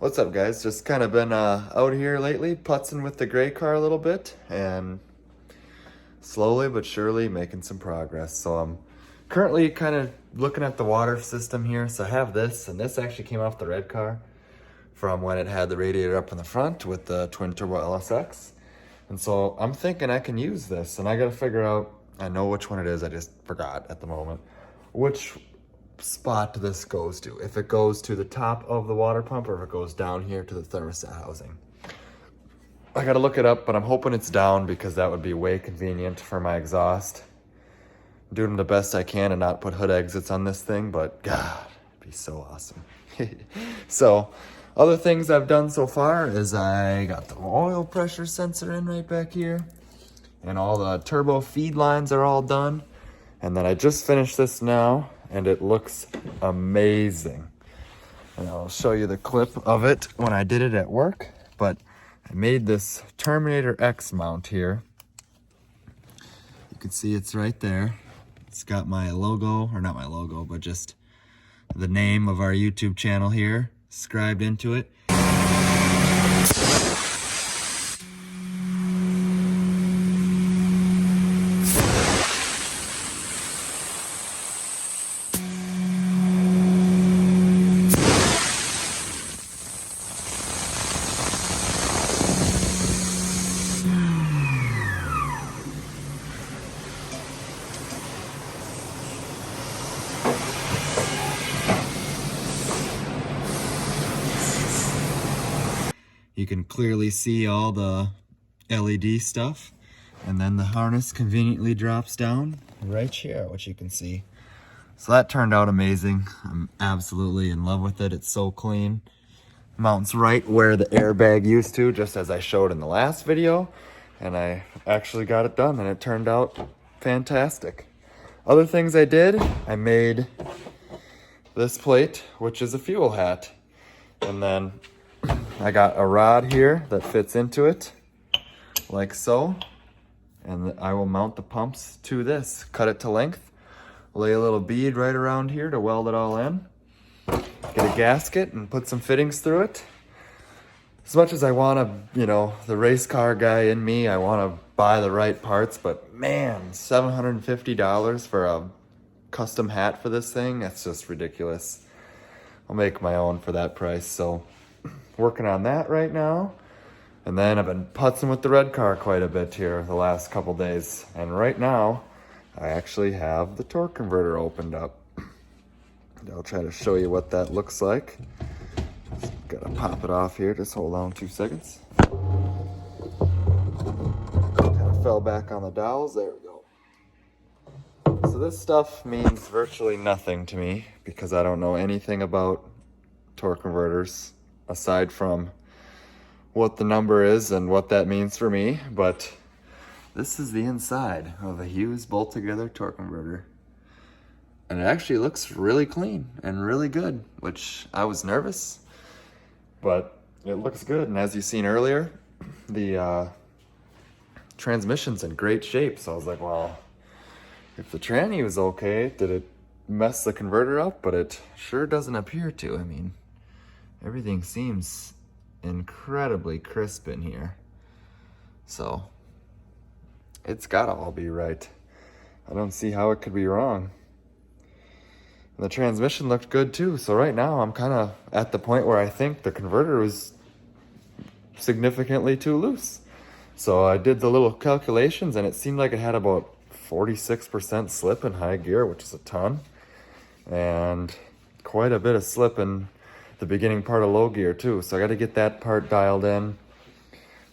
What's up, guys? Just kind of been out here lately, putzing with the gray car a little bit, and slowly but surely making some progress. So I'm currently kind of looking at the water system here. So I have this, and this actually came off the red car from when it had the radiator up in the front with the twin turbo LSX. And so I'm thinking I can use this, and I got to figure out, I know which one it is, I just forgot at the moment, which spot this goes to. If it goes to the top of the water pump or if it goes down here to the thermostat housing. I gotta look it up, but I'm hoping it's down because that would be way convenient for my exhaust. I'm doing the best I can to not put hood exits on this thing, but God, it'd be so awesome. So, other things I've done so far is I got the oil pressure sensor in right back here, and all the turbo feed lines are all done. And then I just finished this now, and it looks amazing. And I'll show you the clip of it when I did it at work. But I made this Terminator X mount here. You can see it's right there. It's got my logo, or not my logo, but just the name of our YouTube channel here scribed into it. You can clearly see all the LED stuff, and then the harness conveniently drops down right here, which you can see. So that turned out amazing. I'm absolutely in love with it. It's so clean. Mounts right where the airbag used to, just as I showed in the last video, and I actually got it done, and it turned out fantastic. Other things I did, I made this plate, which is a fuel hat, and then I got a rod here that fits into it, like so, and I will mount the pumps to this, cut it to length, lay a little bead right around here to weld it all in, get a gasket and put some fittings through it. As much as I want to, the race car guy in me, I want to buy the right parts, but man, $750 for a custom hat for this thing, that's just ridiculous. I'll make my own for that price, so working on that right now. And then I've been putzing with the red car quite a bit here the last couple days. And right now, I actually have the torque converter opened up. I'll try to show you what that looks like. Just gotta pop it off here, just hold on 2 seconds. Kind of fell back on the dowels, there we go. So this stuff means virtually nothing to me because I don't know anything about torque converters, aside from what the number is and what that means for me, but this is the inside of a Hughes bolt-together torque converter. And it actually looks really clean and really good, which I was nervous, but it looks good. And as you've seen earlier, the transmission's in great shape, so I was like, well, if the tranny was okay, did it mess the converter up? But it sure doesn't appear to. I mean, everything seems incredibly crisp in here. So, it's gotta all be right. I don't see how it could be wrong. And the transmission looked good too, so right now I'm kind of at the point where I think the converter was significantly too loose. So I did the little calculations and it seemed like it had about 46% slip in high gear, which is a ton, and quite a bit of slip in the beginning part of low gear too, so I got to get that part dialed in.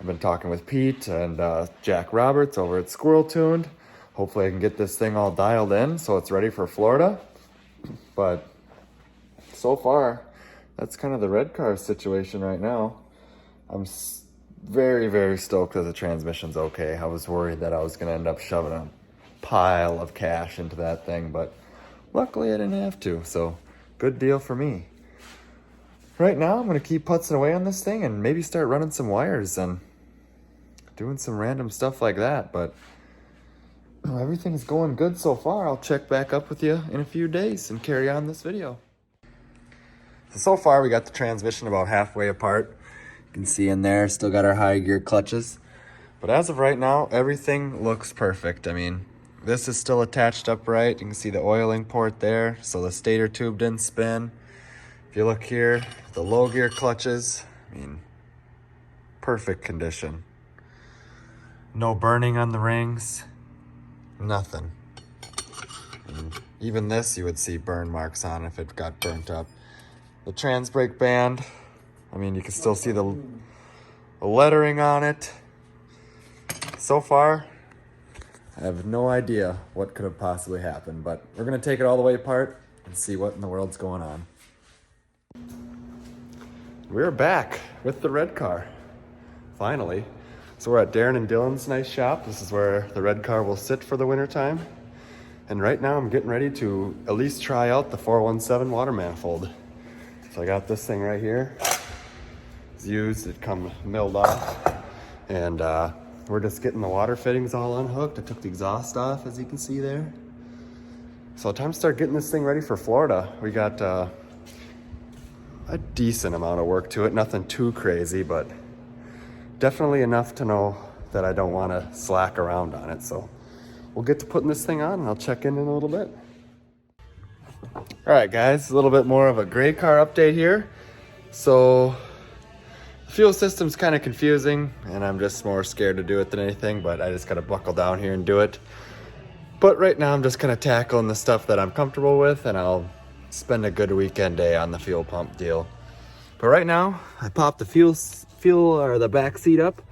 I've been talking with Pete and Jack Roberts over at Squirrel Tuned. Hopefully I can get this thing all dialed in so it's ready for Florida. But so far, that's kind of the red car situation right now. I'm very, very stoked that the transmission's okay. I was worried that I was going to end up shoving a pile of cash into that thing, but luckily I didn't have to, so good deal for me. Right now, I'm going to keep putzing away on this thing and maybe start running some wires and doing some random stuff like that. But everything's going good so far. I'll check back up with you in a few days and carry on this video. So far we got the transmission about halfway apart. You can see in there, still got our high gear clutches. But as of right now, everything looks perfect. I mean, this is still attached upright. You can see the oiling port there, so the stator tube didn't spin. If you look here, the low gear clutches, I mean, perfect condition. No burning on the rings, nothing. And even this you would see burn marks on if it got burnt up. The trans brake band, I mean, you can still see the lettering on it. So far, I have no idea what could have possibly happened, but we're gonna take it all the way apart and see what in the world's going on. We're back with the red car, finally. So we're at Darren and Dylan's nice shop. This is where the red car will sit for the winter time. And right now I'm getting ready to at least try out the 417 water manifold. So I got this thing right here. It's used, it come milled off. And we're just getting the water fittings all unhooked. I took the exhaust off, as you can see there. So time to start getting this thing ready for Florida. We got a decent amount of work to it. Nothing too crazy, but definitely enough to know that I don't want to slack around on it. So we'll get to putting this thing on and I'll check in a little bit. All right, guys, a little bit more of a gray car update here. So the fuel system's kind of confusing and I'm just more scared to do it than anything, but I just got to buckle down here and do it. But right now I'm just kind of tackling the stuff that I'm comfortable with, and I'll spend a good weekend day on the fuel pump deal. But right now I popped the fuel or the back seat up,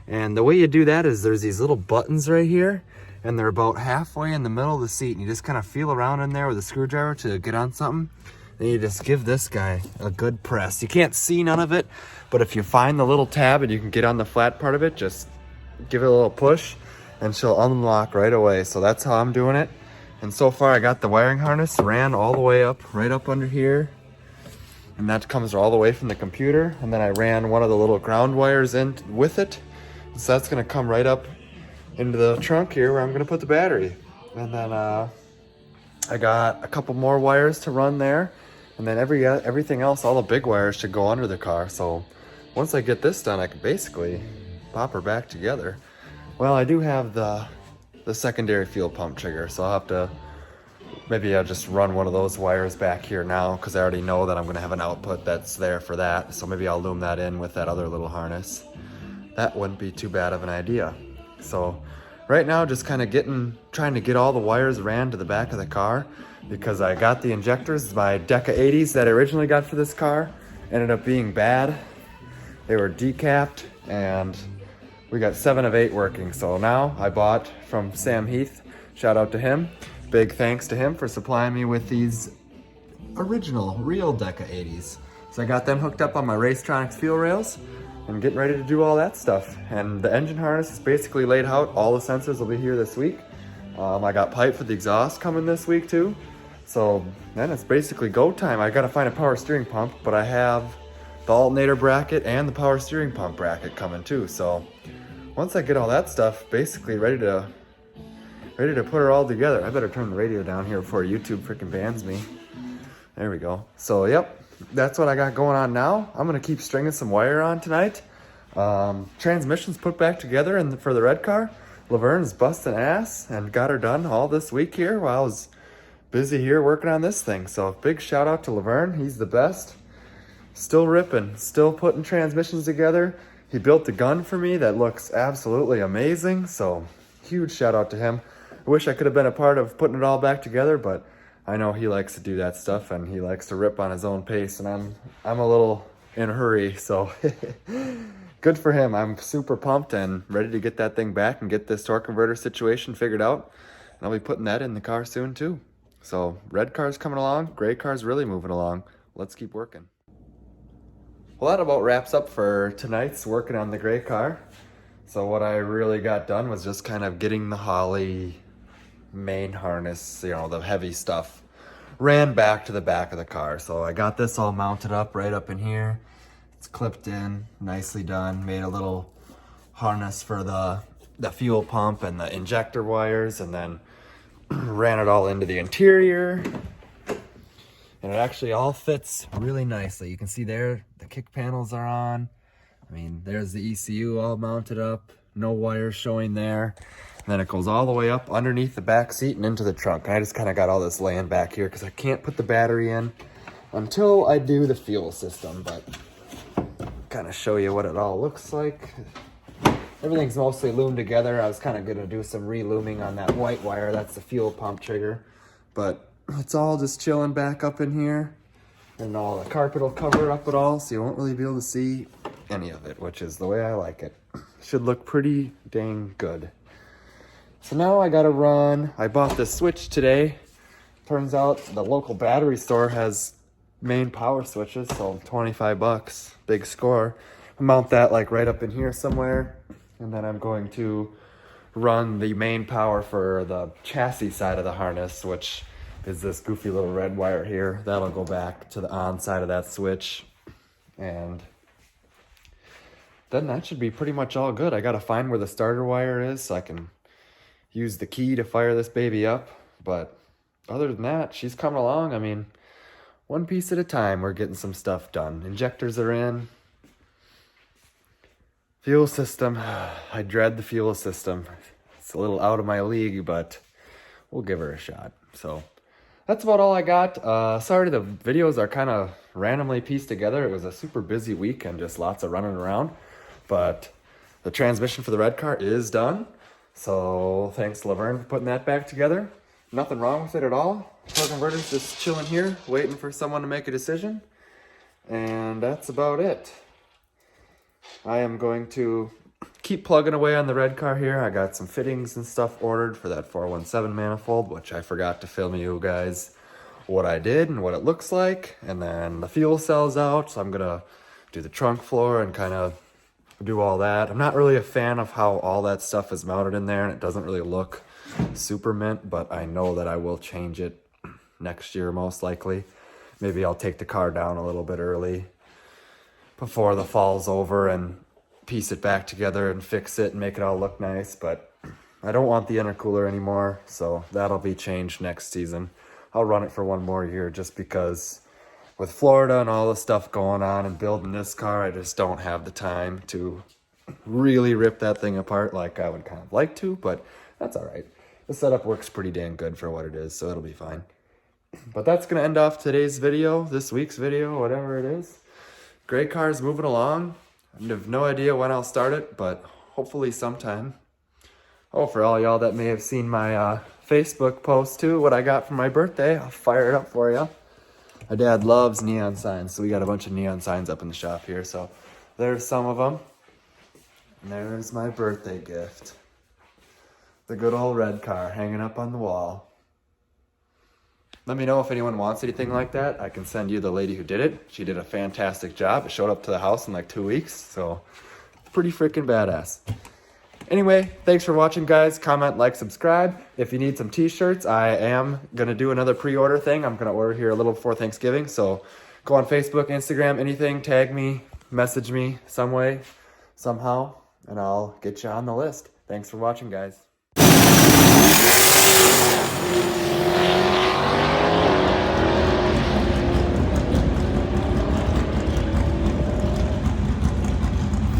and the way you do that is there's these little buttons right here, and they're about halfway in the middle of the seat, and you just kind of feel around in there with a screwdriver to get on something. Then you just give this guy a good press. You can't see none of it, but if you find the little tab and you can get on the flat part of it, just give it a little push and she'll unlock right away. So that's how I'm doing it. And so far I got the wiring harness ran all the way up, right up under here. And that comes all the way from the computer. And then I ran one of the little ground wires in with it. So that's gonna come right up into the trunk here where I'm gonna put the battery. And then I got a couple more wires to run there. And then everything else, all the big wires should go under the car. So once I get this done, I can basically pop her back together. Well, I do have the secondary fuel pump trigger, so I'll have to, maybe I'll just run one of those wires back here now, because I already know that I'm gonna have an output that's there for that. So maybe I'll loom that in with that other little harness. That wouldn't be too bad of an idea. So right now, just kind of trying to get all the wires ran to the back of the car, because I got the injectors, my Deca 80s that I originally got for this car ended up being bad. They were decapped, and we got 7 of 8 working. So now I bought from Sam Heath, shout out to him. Big thanks to him for supplying me with these original, real Deca 80s. So I got them hooked up on my Racetronics fuel rails and getting ready to do all that stuff. And the engine harness is basically laid out. All the sensors will be here this week. I got pipe for the exhaust coming this week too. So then it's basically go time. I gotta find a power steering pump, but I have the alternator bracket and the power steering pump bracket coming too. So once I get all that stuff basically ready to put her all together. I better turn the radio down here before YouTube freaking bans me. There we go. So yep, that's what I got going on now. I'm gonna keep stringing some wire on tonight. Transmission's put back together, and for the red car, Laverne's busting ass and got her done all this week here while I was busy here working on this thing. So big shout out to Laverne, he's the best. Still ripping, still putting transmissions together. He built the gun for me that looks absolutely amazing. So huge shout out to him. I wish I could have been a part of putting it all back together, but I know he likes to do that stuff and he likes to rip on his own pace, and I'm a little in a hurry, so good for him. I'm super pumped and ready to get that thing back and get this torque converter situation figured out. And I'll be putting that in the car soon too. So red car's coming along, gray car's really moving along. Let's keep working. Well, that about wraps up for tonight's working on the gray car. So what I really got done was just kind of getting the Holley main harness, you know, the heavy stuff, ran back to the back of the car. So I got this all mounted up right up in here. It's clipped in, nicely done. Made a little harness for the fuel pump and the injector wires, and then ran it all into the interior. And it actually all fits really nicely. You can see there, the kick panels are on. I mean, there's the ECU all mounted up. No wires showing there. And then it goes all the way up underneath the back seat and into the trunk. I just kind of got all this laying back here because I can't put the battery in until I do the fuel system. But kind of show you what it all looks like. Everything's mostly loomed together. I was kind of going to do some re-looming on that white wire. That's the fuel pump trigger. But it's all just chilling back up in here. And all the carpet will cover up it all, so you won't really be able to see any of it, which is the way I like it. Should look pretty dang good. So now I gotta run. I bought this switch today. Turns out the local battery store has main power switches, so 25 bucks, big score. I'll mount that like right up in here somewhere. And then I'm going to run the main power for the chassis side of the harness, which is this goofy little red wire here. That'll go back to the on side of that switch. And then that should be pretty much all good. I gotta find where the starter wire is so I can use the key to fire this baby up. But other than that, she's coming along. I mean, one piece at a time, we're getting some stuff done. Injectors are in. Fuel system, I dread the fuel system. It's a little out of my league, but we'll give her a shot. So that's about all I got. Sorry the videos are kind of randomly pieced together. It was a super busy week and just lots of running around. But the transmission for the red car is done. So thanks to Laverne for putting that back together. Nothing wrong with it at all. Torque converter's just chilling here, waiting for someone to make a decision. And that's about it. I am going to keep plugging away on the red car here. I got some fittings and stuff ordered for that 417 manifold, which I forgot to film you guys what I did and what it looks like. And then the fuel cell's out, so I'm gonna do the trunk floor and kind of do all that. I'm not really a fan of how all that stuff is mounted in there, and it doesn't really look super mint, but I know that I will change it next year most likely. Maybe I'll take the car down a little bit early before the fall's over and piece it back together and fix it and make it all look nice. But I don't want the intercooler anymore, so that'll be changed next season. I'll run it for one more year just because with Florida and all the stuff going on and building this car, I just don't have the time to really rip that thing apart like I would kind of like to, but that's all right. The setup works pretty damn good for what it is, so it'll be fine. But that's going to end off today's video, this week's video, whatever it is. Gray car's moving along. I have no idea when I'll start it, but hopefully sometime. Oh, for all y'all that may have seen my Facebook post too, what I got for my birthday, I'll fire it up for you. My dad loves neon signs, so we got a bunch of neon signs up in the shop here. So there's some of them. And there's my birthday gift. The good old red car hanging up on the wall. Let me know if anyone wants anything like that. I can send you the lady who did it. She did a fantastic job. It showed up to the house in like 2 weeks, so pretty freaking badass. Anyway, thanks for watching, guys. Comment, like, subscribe. If you need some t-shirts, I am going to do another pre-order thing. I'm going to order here a little before Thanksgiving, so go on Facebook, Instagram, anything, tag me, message me some way, somehow, and I'll get you on the list. Thanks for watching, guys.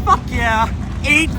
Fuck yeah! 8